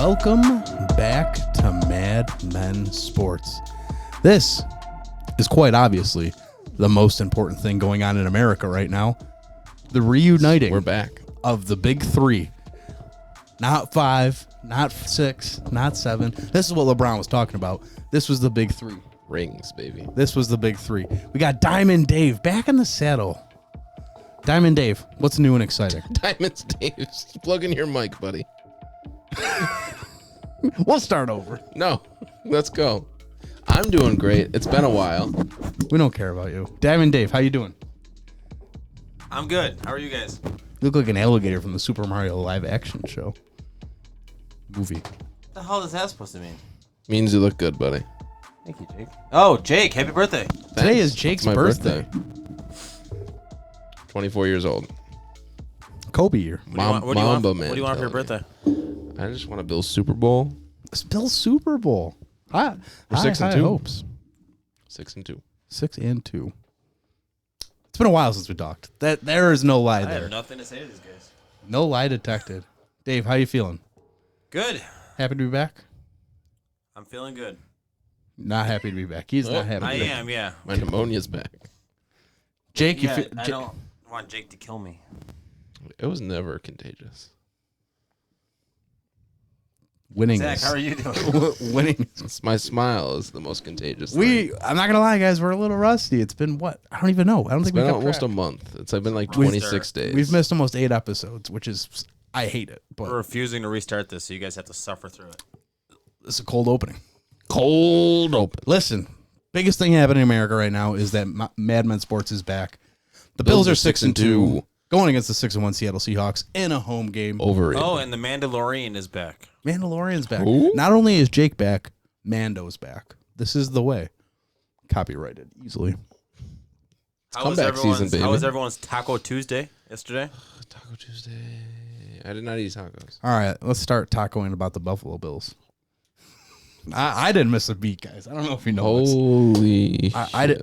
Welcome back to Mad Men Sports. This is quite obviously the most important thing going on in America right now. The reuniting We're back. Of the big three. Not 5, not 6, not 7. This is what LeBron was talking about. This was the big three. Rings, baby. This was the big three. We got Diamond Dave back in the saddle. Diamond Dave, what's new and exciting? Diamonds Dave. Plug in your mic, buddy. We'll start over. No, let's go. I'm doing great. It's been a while. We don't care about you. Diamond Dave, how you doing? I'm good. How are you guys? You look like an alligator from the Super Mario live action show. Movie. What the hell is that supposed to mean? Means you look good, buddy. Thank you, Jake. Oh, Jake, happy birthday. Today is Jake's It's my birthday. 24 years old. Kobe year. Mamba man. What do you want for your birthday? I just want to build Super Bowl. Still Super Bowl. We're 6-2. hopes. 6-2. 6-2. It's been a while since we talked. There is no lie I there. have nothing to say to these guys. No lie detected. Dave, how you feeling? Good. Happy to be back? I'm feeling good. Not happy to be back. He's not happy. I to be back. am, yeah. My pneumonia's back. Jake, Yeah, you I don't want Jake to kill me. It was never contagious. winning. Zach, is- how are you doing? winning. My smile is the most contagious thing. I'm not gonna lie, guys. We're a little rusty. It's been what? I don't even know. I don't It's think been we've almost a month. It's been like We've- 26 days. We've missed almost 8 episodes, which is I hate it. But We're refusing to restart this, so you guys have to suffer through it. it's a cold opening. cold open. Listen, biggest thing happening in America right now is that Mad Men Sports is back. The Bills are 6-2, going against the 6-1 Seattle Seahawks in a home game. Overrated. Oh, and the Mandalorian is back. Mandalorian's back. Who? Not only is Jake back, Mando's back. This is the way. Copyrighted easily. How was comeback season, baby. How was everyone's Taco Tuesday yesterday? Taco Tuesday. I did not eat tacos. All right, let's start tacoing about the Buffalo Bills. I didn't miss a beat, guys. I don't know if you know this. Holy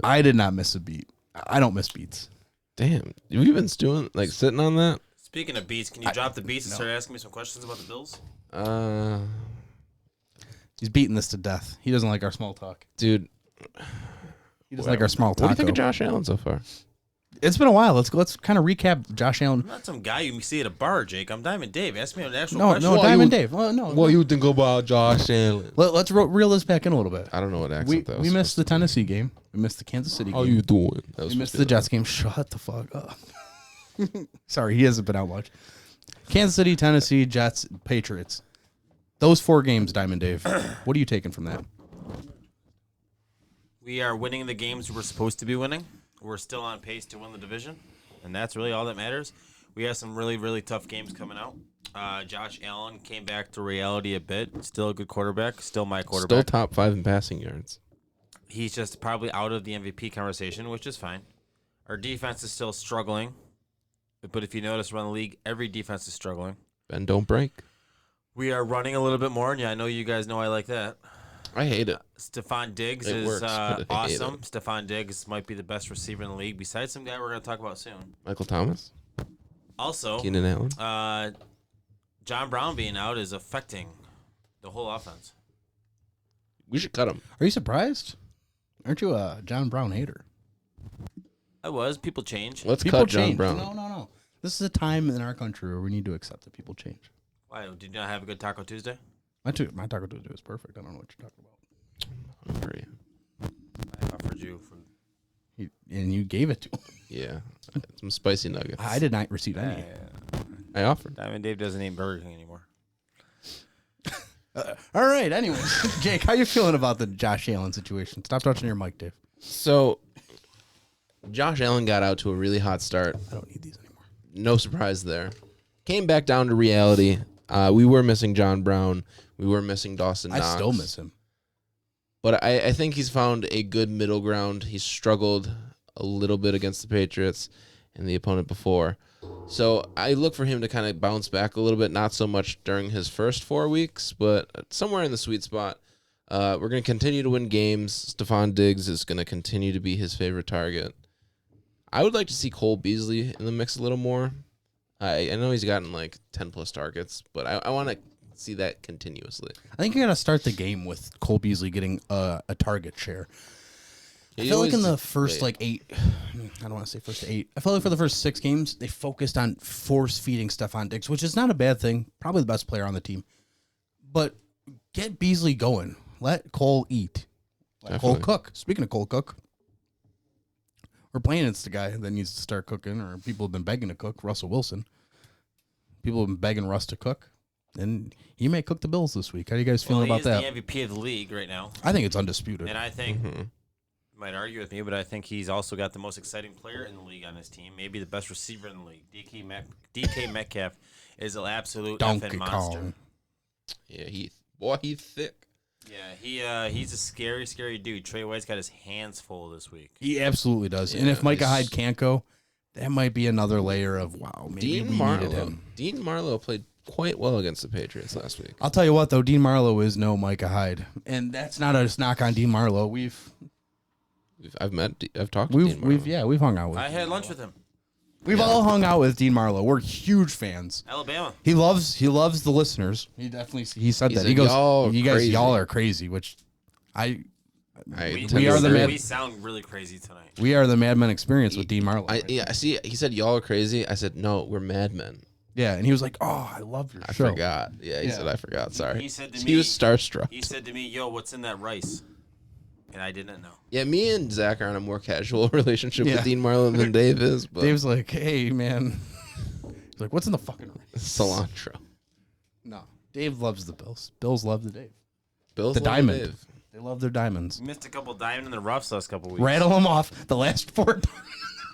I did not miss a beat. I don't miss beats. damn. You've been stewing, like sitting on that? Speaking of beats, can you drop the beats and start asking me some questions about the Bills? He's beating this to death. He doesn't like our small talk. Dude. He doesn't like our small talk. What do you think of Josh Allen so far? It's been a while. Let's kind of recap Josh Allen. I'm not some guy you see at a bar, Jake. I'm Diamond Dave. Ask me an actual No, question. no, Diamond Dave. Well, no. What you think about Josh Allen? Let's reel this back in a little bit. I don't know what accent We that was. missed the Tennessee game. We missed the Kansas City game. How you doing? That was We missed supposed to the be Jets game. Shut the fuck up. Sorry, he hasn't been out much. Kansas City, Tennessee, Jets, Patriots. Those 4 games, Diamond Dave. What are you taking from that? We are winning the games we're supposed to be winning. We're still on pace to win the division, and that's really all that matters. We have some really, really tough games coming out. Josh Allen came back to reality a bit. Still a good quarterback. Still my Still quarterback. top 5 in passing yards. He's just probably out of the MVP conversation, which is fine. Our defense is still struggling. But if you notice around the league, every defense is struggling. Ben, don't break. We are running a little bit more, and yeah, I know you guys know I like that. I hate it. Stephon Diggs It is works, but I hate awesome. it. Stephon Diggs might be the best receiver in the league, besides some guy we're going to talk about soon. Michael Thomas, Also, Keenan Allen. John Brown being out is affecting the whole offense. We should cut him. Are you surprised? Aren't you a John Brown hater? I was. People change. Let's People cut John change. Brown. No. This is a time in our country where we need to accept that people change. Why? Did you not have a good Taco Tuesday? My Taco Tuesday was perfect. I don't know what you're talking about. Hungry. I offered you food. And you gave it to him. Yeah. Some spicy nuggets. I did not receive any. I offered. Diamond Dave doesn't eat Burger King anymore. All right. Anyway, Jake, how you feeling about the Josh Allen situation? Stop touching your mic, Dave. So, Josh Allen got out to a really hot start. I don't need these anymore. No surprise there. Came back down to reality. We were missing John Brown. We were missing Dawson Knox. I still miss him. But I think he's found a good middle ground. He's struggled a little bit against the Patriots and the opponent before. So I look for him to kind of bounce back a little bit, not so much during his first 4 weeks, but somewhere in the sweet spot. We're going to continue to win games. Stephon Diggs is going to continue to be his favorite target. I would like to see Cole Beasley in the mix a little more. I know he's gotten like 10-plus targets, but I want to see that continuously. I think you got to start the game with Cole Beasley getting a target share. I He feel like in always- the first like 8, I don't want to say first 8. I felt like for the first 6 games, they focused on force feeding Stephon Diggs, which is not a bad thing. Probably the best player on the team. But get Beasley going. Let Cole eat. Let Cole Definitely. cook. Speaking of Cole Cook, we're playing against the guy that needs to start cooking, or people have been begging to cook, Russell Wilson. People have been begging Russ to cook, and he may cook the Bills this week. How are you guys feeling about that? He is the MVP of the league right now. I think it's undisputed. And I think, you might argue with me, but I think he's also got the most exciting player in the league on his team. Maybe the best receiver in the league. DK Metcalf is an absolute Donkey effing monster. Kong. Yeah, he's thick. Yeah, he's a scary, scary dude. Trey White's got his hands full this week. He absolutely does. and Yeah, if Micah he's- Hyde can't go, that might be another layer of, wow, maybe we needed him. Dean Marlowe played quite well against the Patriots last week. I'll tell you what, though, Dean Marlowe is no Micah Hyde. And that's not a knock on Dean Marlowe. We've I've talked to Dean Marlowe. we've hung out with I had lunch with him. We've all hung out with Dean Marlowe. We're huge fans. Alabama. He loves the listeners. He definitely said He that. said, He goes, "Y'all you guys, crazy." y'all are crazy," which I We tend to are the agree. mad- We sound really crazy tonight. we are the Mad Men experience with Dean Marlowe. I see. He said y'all are crazy. I said no, we're madmen. Yeah, and he was like, "Oh, I love your I show." forgot. Yeah, he Yeah. said I forgot. Sorry. He said to He me- was starstruck. He said to me, "Yo, what's in that rice?" And I didn't know. Yeah, me and Zach are on a more casual relationship Yeah. with Dean Marlowe than Dave is, but Dave's like, "Hey, man," he's like, "What's in the fucking rice?" cilantro. No, Dave loves the Bills. Bills love the Dave. Bill's The love diamond. Dave. They love their diamonds. We missed a couple diamond in the roughs last couple weeks. Rattle them off. The last 4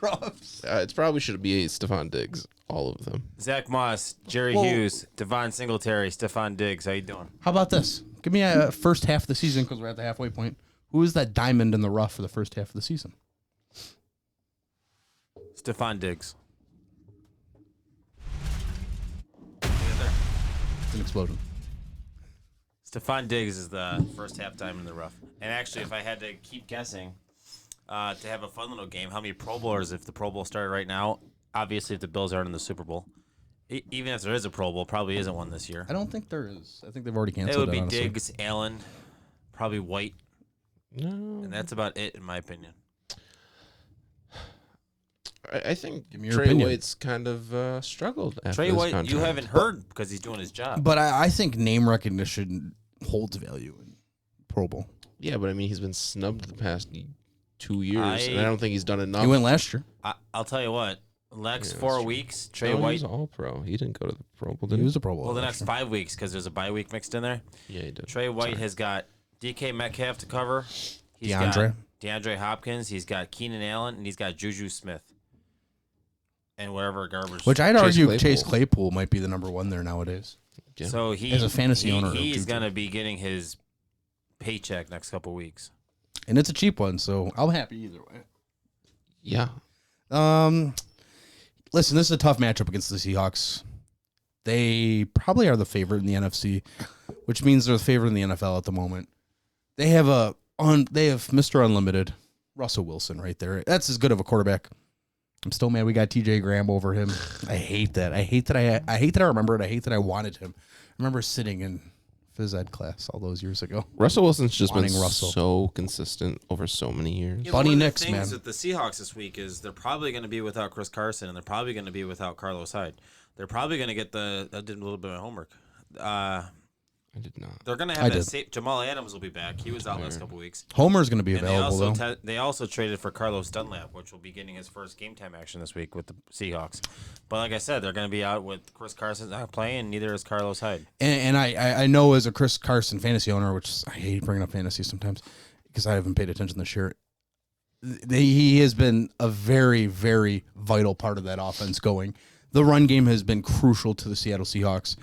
drops. It probably should be Stephon Diggs, all of them. Zach Moss, Jerry Well- Hughes, Devon Singletary, Stephon Diggs. How you doing? How about this? Give me a first half of the season because we're at the halfway point. Who is that diamond in the rough for the first half of the season? Stephon Diggs. It's an explosion. Stephon Diggs is the first half diamond in the rough. And actually, if I had to keep guessing, to have a fun little game, how many Pro Bowlers, if the Pro Bowl started right now, obviously if the Bills aren't in the Super Bowl, even if there is a Pro Bowl, probably isn't one this year. I don't think there is. I think they've already It canceled would be honestly. Diggs, Allen, probably White, No, and that's about it in my opinion. I think Give me your Trey opinion. White's kind of struggled after Trey this White, you contract. haven't heard because he's doing his job. But I think name recognition holds value in Pro Bowl. Yeah, but I mean, he's been snubbed the past 2 years, and I don't think he's done enough. He went last year. I'll tell you what, next Yeah, 4 that's true. weeks, Trey No, he White. was all pro. He didn't go to the Pro Bowl, He did he? was a Pro Bowl. Well, the last next year. 5 weeks because there's a bye week mixed in there. Yeah, he did. Trey White Sorry. has got DK Metcalf to cover. He's DeAndre. got DeAndre Hopkins. He's got Keenan Allen, and he's got Juju Smith. And whatever garbage. Which I'd Chase argue Claypool. Chase Claypool might be the number one there nowadays. Yeah. So he As a fantasy he- owner, he's too. gonna be getting his paycheck next couple weeks. And it's a cheap one, so I'm happy either way. Yeah. Listen, this is a tough matchup against the Seahawks. They probably are the favorite in the NFC, which means they're the favorite in the NFL at the moment. They have Mr. Unlimited, Russell Wilson right there. That's as good of a quarterback. I'm still mad we got TJ Graham over him. I hate that. I hate that I remember it. I hate that I wanted him. I remember sitting in phys ed class all those years ago. Russell Wilson's just been Wanting Russell. so consistent over so many years. Bunny one of Nix, the things man. with the Seahawks this week is they're probably going to be without Chris Carson, and they're probably going to be without Carlos Hyde. They're probably going to get I did a little bit of homework. I did not. They're going to I have did. Jamal Adams will be back. He was out last couple weeks. Homer's going to be And they available, also though. they also traded for Carlos Dunlap, which will be getting his first game time action this week with the Seahawks. But like I said, they're going to be out with Chris Carson not playing, and neither is Carlos Hyde. And I know as a Chris Carson fantasy owner, which I hate bringing up fantasy sometimes because I haven't paid attention this year, he has been a very, very vital part of that offense going. The run game has been crucial to the Seattle Seahawks.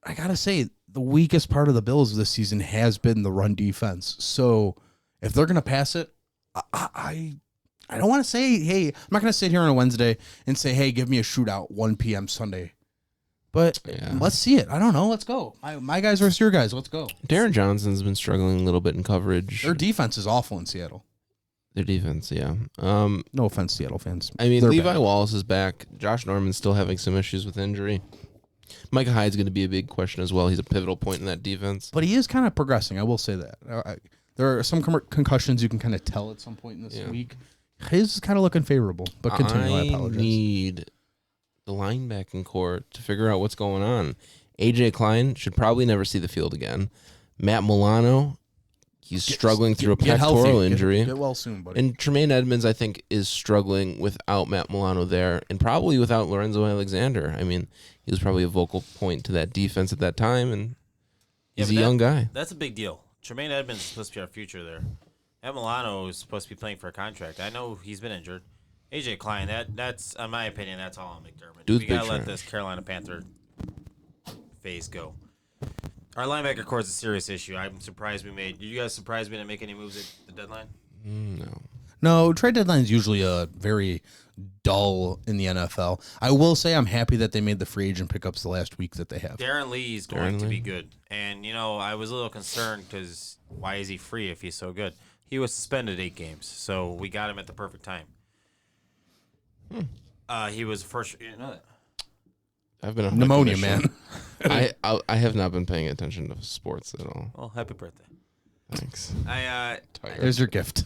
I got to say, the weakest part of the Bills this season has been the run defense. So if they're going to pass it, I don't want to say, hey, I'm not going to sit here on a Wednesday and say, hey, give me a shootout 1 p.m. Sunday. But Yeah. let's see it. I don't know. Let's go. My guys versus your guys. Let's go. Darren Johnson's been struggling a little bit in coverage. Their defense is awful in Seattle. Their defense, yeah. No offense, Seattle fans. I mean, They're Levi bad. Wallace is back. Josh Norman's still having some issues with injury. Micah Hyde's going to be a big question as well. He's a pivotal point in that defense. But he is kind of progressing. I will say that. There are some concussions you can kind of tell at some point in this week. His is kind of looking favorable. But continue. I apologize. Need the linebacking core to figure out what's going on. AJ Klein should probably never see the field again. Matt Milano, he's struggling through a pectoral injury. Get well soon, buddy. And Tremaine Edmonds, I think, is struggling without Matt Milano there, and probably without Lorenzo Alexander. I mean, he was probably a vocal point to that defense at that time, and he's a young guy. That's a big deal. Tremaine Edmonds is supposed to be our future there. Matt Milano is supposed to be playing for a contract. I know he's been injured. AJ Klein, that's in my opinion, that's all on McDermott. We gotta let this Carolina Panther phase go. Our linebacker core is a serious issue. I'm surprised we made. Did you guys surprised we didn't make any moves at the deadline? No, trade deadline is usually very dull in the NFL. I will say I'm happy that they made the free agent pickups the last week that they have. Darren Lee is going to be good. And, I was a little concerned because why is he free if he's so good? He was suspended 8 games, so we got him at the perfect time. He was first. You know that? I've been on pneumonia, man. I have not been paying attention to sports at all. Well, happy birthday. Thanks. There's your gift.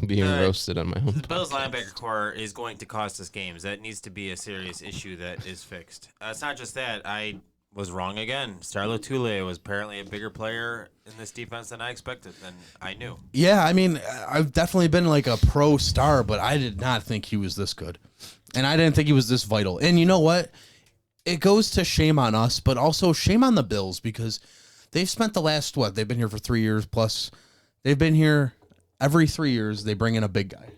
Being roasted on my own. The Bills linebacker core is going to cost us games. That needs to be a serious issue that is fixed. It's not just that. I was wrong again. Starlo Tule was apparently a bigger player in this defense than I expected, than I knew. Yeah, I mean, I've definitely been like a pro star, but I did not think he was this good. And I didn't think he was this vital. And you know what? It goes to shame on us, but also shame on the Bills because they've spent the last, they've been here for 3 years plus. They've been here every 3 years. They bring in a big guy.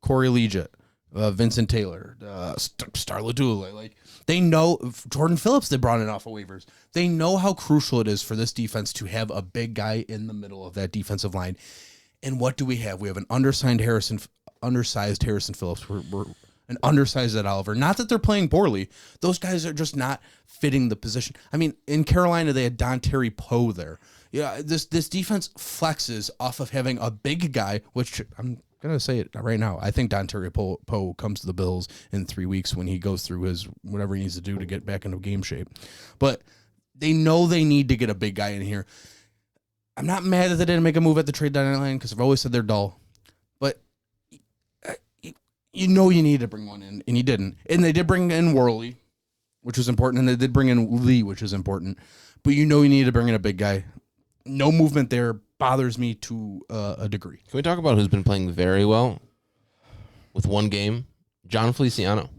Corey Liuget, Vincent Taylor, Starlo Tule. Like, they know Jordan Phillips, they brought in off of waivers. They know how crucial it is for this defense to have a big guy in the middle of that defensive line. And what do we have? We have an undersized Harrison Phillips. We're an undersized Ed Oliver. Not that they're playing poorly. Those guys are just not fitting the position. I mean, in Carolina, they had Don Terry Poe there. Yeah, this defense flexes off of having a big guy, which I'm going to say it right now. I think Don Terry Poe comes to the Bills in 3 weeks when he goes through his whatever he needs to do to get back into game shape. But they know they need to get a big guy in here. I'm not mad that they didn't make a move at the trade deadline because I've always said they're dull. But you need to bring one in, and you didn't. And they did bring in Worley, which was important, and they did bring in Lee, which is important. But you need to bring in a big guy. No movement there bothers me to a degree. Can we talk about who's been playing very well with one game? John Feliciano.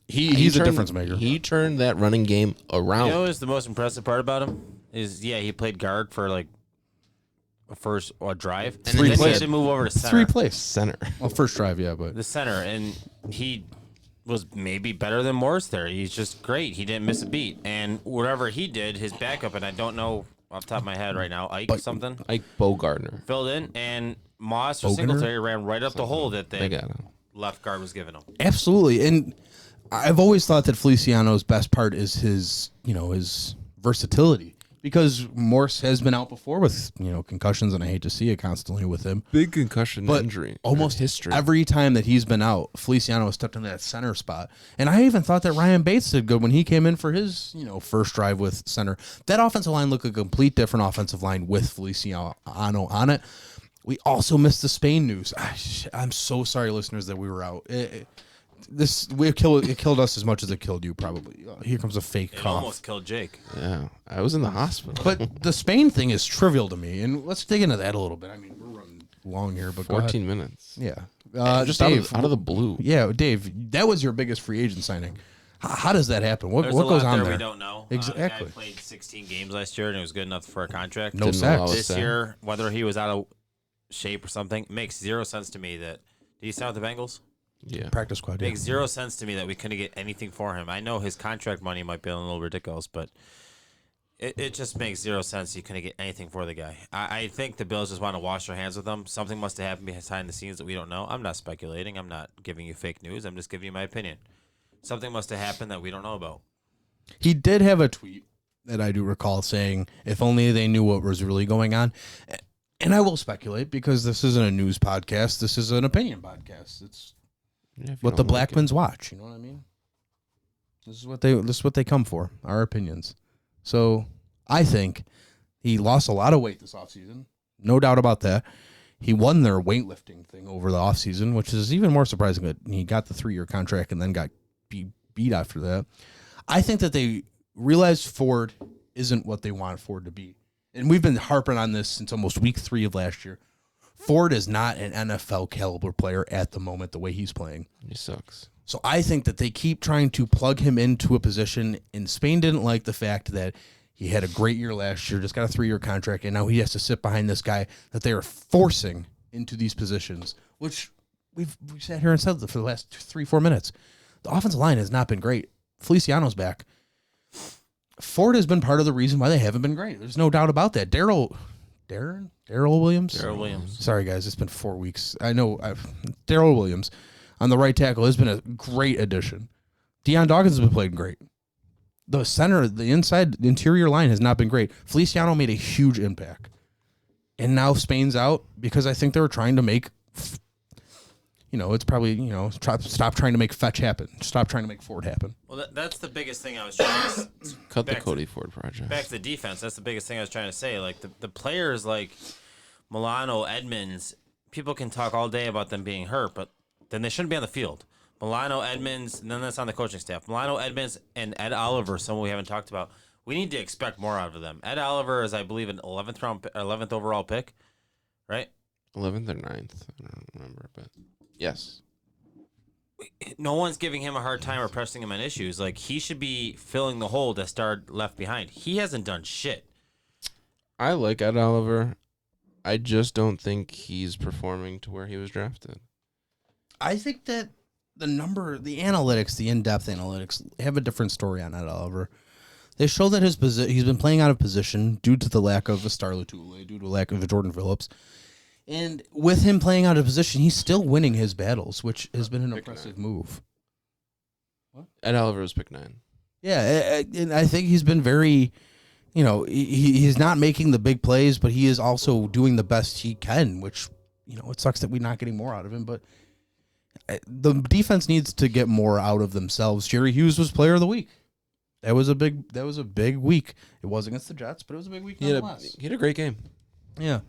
He's a difference maker. He turned that running game around. You know what's the most impressive part about him? He played guard for like a first drive. And then he had to move over to center. 3 plays. Center. Well, first drive, yeah, but the center. And he was maybe better than Morris there. He's just great. He didn't miss a beat. And whatever he did, his backup, and I don't know off the top of my head right now, Ike Bogardner filled in, and Moss or Singletary ran right up the hole that the left guard was giving him. Absolutely. And I've always thought that Feliciano's best part is his versatility. Because Morse has been out before with, concussions, and I hate to see it constantly with him. Big concussion injury. Almost history. Every time that he's been out, Feliciano has stepped into that center spot. And I even thought that Ryan Bates did good when he came in for his, first drive with center. That offensive line looked a complete different offensive line with Feliciano on it. We also missed the Spain news. I'm so sorry, listeners, that we were out. It killed us as much as it killed you, probably. Here comes a fake cough. It almost killed Jake. Yeah, I was in the hospital. But the Spain thing is trivial to me, and let's dig into that a little bit. I mean, we're running long here, but 14 minutes. Yeah, just Dave, out of the blue. Yeah, Dave, that was your biggest free agent signing. How does that happen? What goes on there? We don't know. Exactly. The guy played 16 games last year, and it was good enough for a contract. No sacks. This year, whether he was out of shape or something, makes zero sense to me. Did he sign with the Bengals? Yeah. Practice squad. Makes zero sense to me that we couldn't get anything for him. I know his contract money might be a little ridiculous, but it just makes zero sense you couldn't get anything for the guy. I think the Bills just want to wash their hands with him. Something must have happened behind the scenes that we don't know. I'm not speculating. I'm not giving you fake news. I'm just giving you my opinion. Something must have happened that we don't know about. He did have a tweet that I do recall saying, if only they knew what was really going on. And I will speculate because this isn't a news podcast. This is an opinion podcast. It's what the Blackmans watch. You know what I mean? This is what they come for, our opinions. So I think he lost a lot of weight this offseason. No doubt about that. He won their weightlifting thing over the offseason, which is even more surprising that he got the 3-year contract and then got beat after that. I think that they realized Ford isn't what they want Ford to be. And we've been harping on this since almost week 3 of last year. Ford is not an NFL caliber player at the moment, the way he's playing. He sucks. So I think that they keep trying to plug him into a position, and Spain didn't like the fact that he had a great year last year, just got a 3-year contract, and now he has to sit behind this guy that they are forcing into these positions, which we've sat here and said for the last 3-4 minutes. The offensive line has not been great. Feliciano's back. Ford has been part of the reason why they haven't been great. There's no doubt about that. Darrell Williams? Darrell Williams. Sorry, guys. It's been 4 weeks. I know. Darrell Williams on the right tackle has been a great addition. Deion Dawkins has been playing great. The center, the interior line has not been great. Feliciano made a huge impact. And now Spain's out because I think they were trying to make, it's probably, stop trying to make Fetch happen. Stop trying to make Ford happen. Well, that's the biggest thing I was trying to Cut the Cody Ford project. Back to the defense. That's the biggest thing I was trying to say. Like the players like Milano, Edmonds, people can talk all day about them being hurt, but then they shouldn't be on the field. Milano, Edmonds, and then that's on the coaching staff. Milano, Edmonds, and Ed Oliver, someone we haven't talked about. We need to expect more out of them. Ed Oliver is, I believe, an 11th overall pick, right? 11th or 9th. I don't remember, but yes. No one's giving him a hard time or pressing him on issues. Like, he should be filling the hole that started left behind. He hasn't done shit. I like Ed Oliver. I just don't think he's performing to where he was drafted. I think that the analytics, the in-depth analytics, have a different story on Ed Oliver. They show that he's been playing out of position due to the lack of a Star Lotulelei, due to the lack of a Jordan Phillips. And with him playing out of position, he's still winning his battles, which has been an impressive move. What? Ed Oliver was pick 9. Yeah, and I think he's been very, he's not making the big plays, but he is also doing the best he can, which, it sucks that we're not getting more out of him, but the defense needs to get more out of themselves. Jerry Hughes was player of the week. That was a big week. It was against the Jets, but it was a big week nonetheless. He had a great game. Yeah.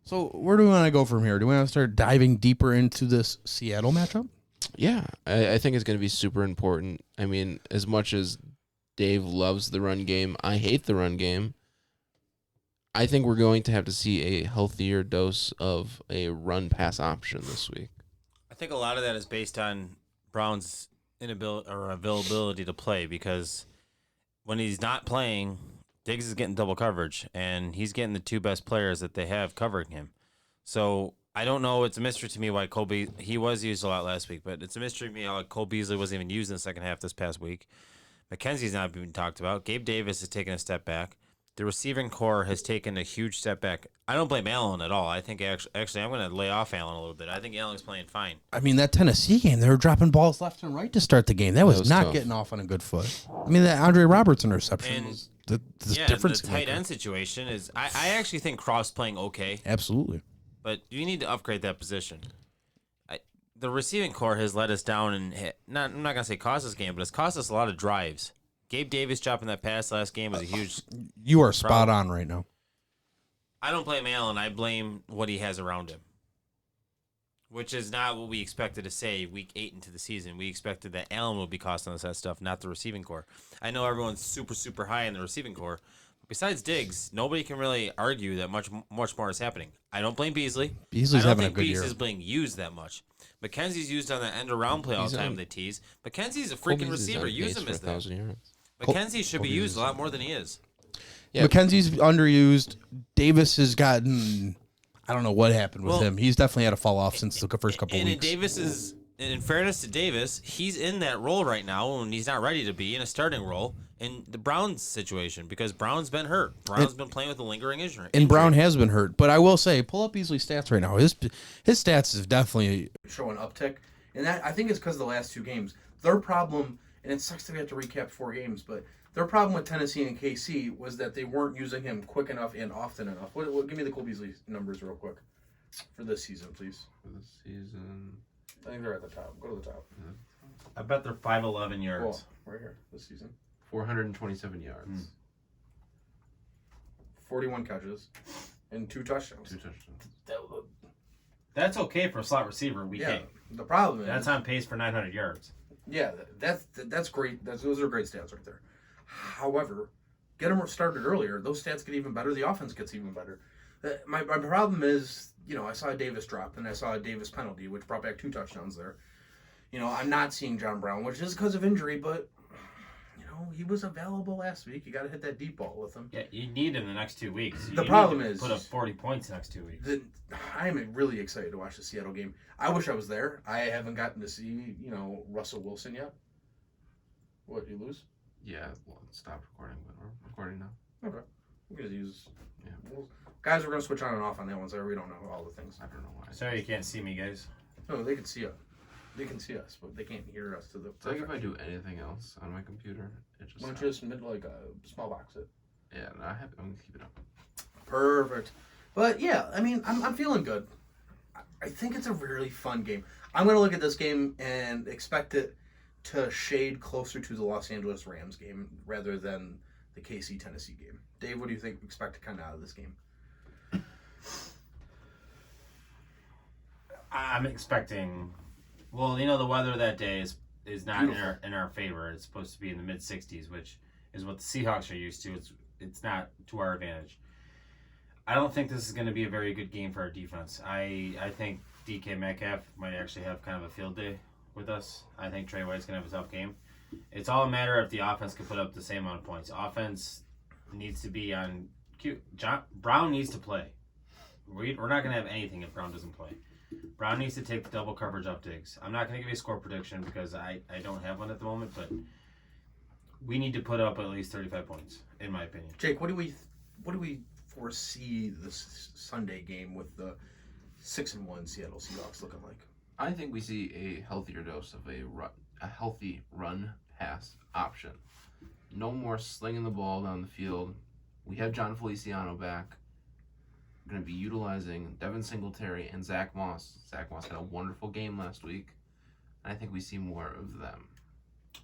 So where do we want to go from here? Do we want to start diving deeper into this Seattle matchup? Yeah, I think it's going to be super important. I mean, as much as Dave loves the run game, I hate the run game. I think we're going to have to see a healthier dose of a run-pass option this week. I think a lot of that is based on Brown's inability or availability to play, because when he's not playing, Diggs is getting double coverage, and he's getting the 2 best players that they have covering him. So I don't know. It's a mystery to me why he was used a lot last week, but it's a mystery to me how Cole Beasley wasn't even used in the second half this past week. McKenzie's not being talked about. Gabe Davis has taken a step back. The receiving core has taken a huge step back. I don't blame Allen at all. I think actually I'm going to lay off Allen a little bit. I think Allen's playing fine. I mean, that Tennessee game, they were dropping balls left and right to start the game. That was not tough. Getting off on a good foot. I mean, that Andre Roberts interception was the difference. The tight end situation is, I actually think Croft's playing okay. Absolutely. But you need to upgrade that position. The receiving core has let us down, and I'm not going to say cost us game, but it's cost us a lot of drives. Gabe Davis dropping that pass last game was a huge You are spot problem. on right now. I don't blame Allen. I blame what he has around him, which is not what we expected to say week 8 into the season. We expected that Allen would be costing us that stuff, not the receiving core. I know everyone's super, super high in the receiving core. Besides Diggs, nobody can really argue that much more is happening. I don't blame Beasley. Beasley's having a good year. Beasley's being used that much. McKenzie's used on the end around play all the time. They tease. McKenzie's a freaking receiver. Use him as that. McKenzie should be used a lot more than he is. Yeah. McKenzie's underused. Davis has gotten, I don't know what happened with him. He's definitely had a fall off since the first couple of weeks. In fairness to Davis, he's in that role right now, and he's not ready to be in a starting role in the Browns situation because Brown's been hurt. Brown's been playing with a lingering injury. And Brown has been hurt. But I will say, pull up Beasley's stats right now. His stats is definitely showing uptick. And that I think it's because of the last 2 games. Their problem, and it sucks that we have to recap 4 games, but their problem with Tennessee and KC was that they weren't using him quick enough and often enough. Give me the Cole Beasley numbers real quick for this season, please. For this season, I think they're at the top. Go to the top. I bet they're 511 yards. Well, right here. this season. 427 yards. 41 catches and 2 touchdowns. 2 touchdowns. That's okay for a slot receiver. Yeah. The problem is that's on pace for 900 yards. Yeah, that's great. Those are great stats right there. However, get them started earlier. Those stats get even better. The offense gets even better. My problem is, I saw a Davis drop and I saw a Davis penalty, which brought back 2 touchdowns there. I'm not seeing John Brown, which is because of injury, but he was available last week. You got to hit that deep ball with him. Yeah, you need him the next 2 weeks. The problem is put up 40 points next 2 weeks. I am really excited to watch the Seattle game. I wish I was there. I haven't gotten to see, Russell Wilson yet. What, you lose? Yeah, well, stop recording, but we're recording now. Okay. We're going to use... Yeah. Well, guys, we're going to switch on and off on that one, so we don't know all the things. I don't know why. Sorry you can't see me, guys. No, they can see us. They can see us, but they can't hear us to the... It's like if I do anything else on my computer, it just... Why don't you just like a small box it? Yeah, no, I'm going to keep it up. Perfect. But, yeah, I mean, I'm feeling good. I think it's a really fun game. I'm going to look at this game and expect it to shade closer to the Los Angeles Rams game rather than the KC Tennessee game. Dave, what do you think expect to come out of this game? I'm expecting... Well, the weather that day is not in our favor. It's supposed to be in the mid-60s, which is what the Seahawks are used to. It's not to our advantage. I don't think this is going to be a very good game for our defense. I think DK Metcalf might actually have kind of a field day with us. I think Trey White's going to have a tough game. It's all a matter if the offense can put up the same amount of points. Offense needs to be on cue. Brown needs to play. We're not going to have anything if Brown doesn't play. Brown needs to take the double coverage up digs. I'm not going to give you a score prediction because I don't have one at the moment, but we need to put up at least 35 points, in my opinion. Jake, what do we foresee this Sunday game with the 6-1 Seattle Seahawks looking like? I think we see a healthier dose of a healthy run pass option. No more slinging the ball down the field. We have John Feliciano back. We're going to be utilizing Devin Singletary and Zach Moss. Zach Moss had a wonderful game last week. And I think we see more of them.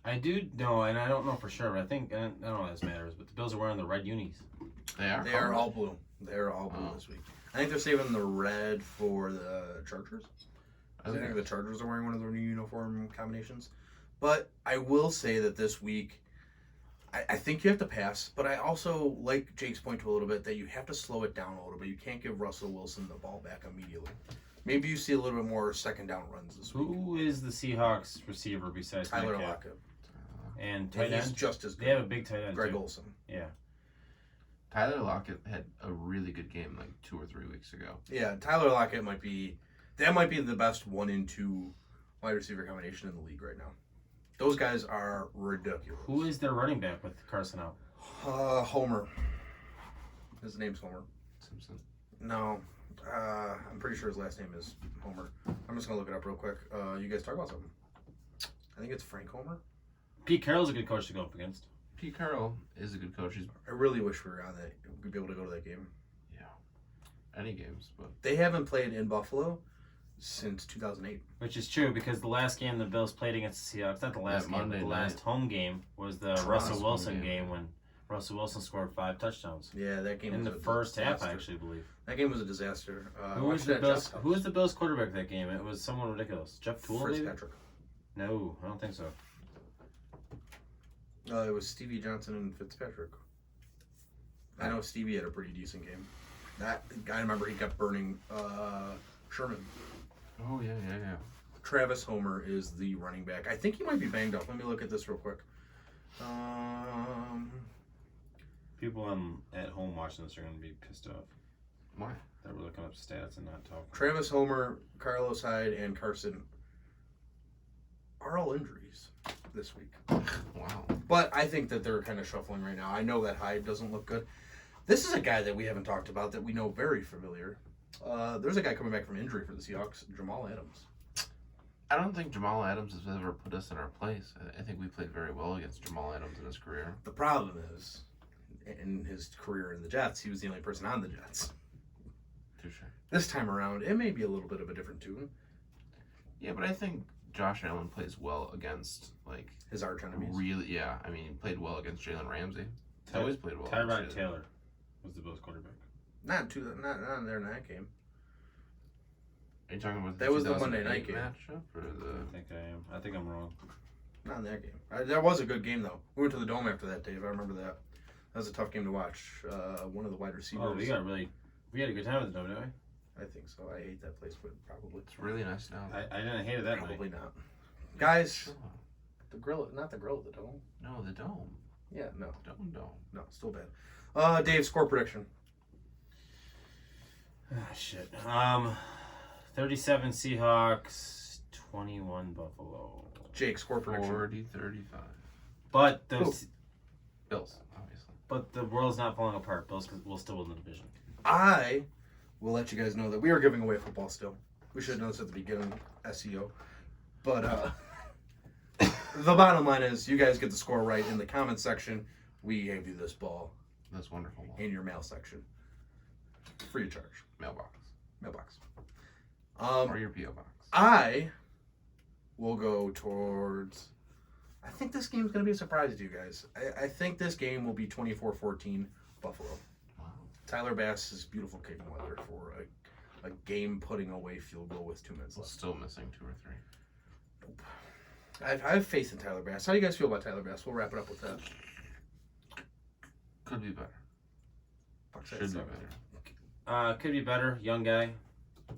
I do know, and I don't know for sure, but I think, I don't know if this matters, but the Bills are wearing the red unis. They are? They are all blue. They are all blue this week. I think they're saving the red for the Chargers. I think the Chargers are wearing one of their new uniform combinations. But I will say that this week, I think you have to pass, but I also like Jake's point to a little bit that you have to slow it down a little bit. You can't give Russell Wilson the ball back immediately. Maybe you see a little bit more second down runs this week. Who is the Seahawks receiver besides Tyler Metcalf? Lockett. And tight He's end? just as good. They have a big tight end, Greg too. Olsen. Yeah. Tyler Lockett had a really good game like 2 or 3 weeks ago. Yeah, Tyler Lockett might be the best 1 and 2 wide receiver combination in the league right now. Those guys are ridiculous. Who is their running back with Carson out? Homer. His name's Homer. Simpson. No, I'm pretty sure his last name is Homer. I'm just gonna look it up real quick. You guys talk about something. I think it's Frank Homer. Pete Carroll's a good coach to go up against. Pete Carroll is a good coach. I really wish we were on that. We'd be able to go to that game. Yeah. Any games, but They haven't played in Buffalo since 2008. Which is true because the last game the Bills played against the Seahawks, not the last game, but the last home game was the Russell Wilson game when Russell Wilson scored 5 touchdowns. Yeah, that game in was the a first half, disaster. I actually believe. That game was a disaster. Who was the Bills quarterback that game? It was someone ridiculous. Jeff Toole, maybe? Fitzpatrick. No, I don't think so. It was Stevie Johnson and Fitzpatrick. I know Stevie had a pretty decent game. That guy, I remember he kept burning Sherman. oh yeah. Travis Homer is the running back. I think he might be banged up. Let me look at this real quick. People at home watching this are going to be pissed off Why? that we're looking up stats and not talking. Travis Homer, Carlos Hyde, and Carson are all injuries this week. Wow. But I think that they're kind of shuffling right now. I know that Hyde doesn't look good. This is a guy that we haven't talked about that we know very familiar. There's a guy coming back from injury for the Seahawks, Jamal Adams. I don't think Jamal Adams has ever put us in our place. I think we played very well against Jamal Adams in his career. The problem is, in his career in the Jets, he was the only person on the Jets. Touche. This time around, it may be a little bit of a different tune. Yeah, but I think Josh Allen plays well against his arch enemies. really. Yeah, I mean, he played well against Jalen Ramsey. He's always played well. Tyrod Taylor was the Bills quarterback. Not in there in that game. Are you talking about That was the Monday night game matchup or the? I think I am. I think I'm wrong. Not in that game. That was a good game though. We went to the Dome after that, Dave. I remember that. That was a tough game to watch. One of the wide receivers. Oh, we had a good time at the Dome, didn't we? I think so. I hate that place, but probably. It's really nice now. I didn't hate it that Probably night. not. Guys, the grill, not the grill at the Dome. No, the Dome. Yeah, no, Dome. no, still bad. Dave, score prediction. Ah, shit. 37 Seahawks, 21 Buffalo. Jake, score prediction. 40-35. But Bills, obviously. But the world's not falling apart. Bills will still win the division. I will let you guys know that we are giving away football still. We should have done this at the beginning, SEO. But the bottom line is you guys get the score right in the comment section. We gave you this ball That's wonderful. in your mail section. Free of charge. Mailbox. Or your P.O. box. I will go towards... I think this game's going to be a surprise to you guys. I think this game will be 24-14 Buffalo. Wow. Tyler Bass's beautiful kicking weather for a game-putting away field goal with 2 minutes left. Still missing 2 or 3. Nope. I have faith in Tyler Bass. How do you guys feel about Tyler Bass? We'll wrap it up with that. Could be better. Should Should be better. Could be better. Young guy.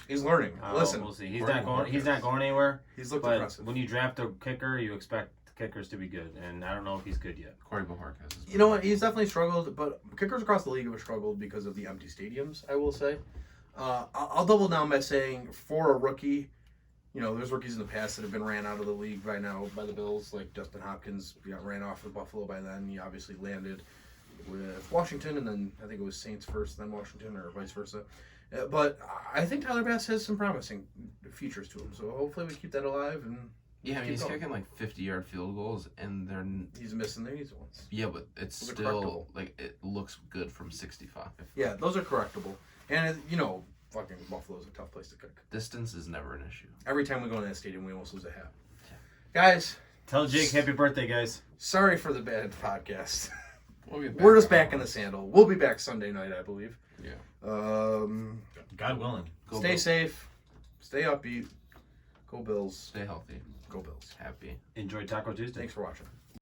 He's learning. Listen, we'll see. He's not going anywhere. He's looked but impressive. When you draft a kicker, you expect kickers to be good, and I don't know if he's good yet. Corey Bojorquez. You know what? He's definitely struggled, but kickers across the league have struggled because of the empty stadiums, I will say. I'll double down by saying for a rookie, there's rookies in the past that have been ran out of the league by now by the Bills, like Justin Hopkins got ran off with Buffalo by then. He obviously landed with Washington, and then I think it was Saints first, then Washington, or vice versa. But I think Tyler Bass has some promising features to him, so hopefully we keep that alive. And yeah, I mean, he's going. kicking like 50-yard field goals, and they're he's missing the easy ones. yeah, but it's Those are still correctable. like it looks good from 65. Yeah, those are correctable, and fucking Buffalo's a tough place to kick. Distance is never an issue. Every time we go in that stadium, we almost lose a half. Guys, Tell Jake happy birthday, guys. sorry for the bad podcast. We'll get We're just on back in the sandal. We'll be back Sunday night, I believe. Yeah. God willing. Stay safe. Stay upbeat. Go Bills. Stay healthy. Go Bills. Happy. Enjoy Taco Tuesday. Thanks for watching.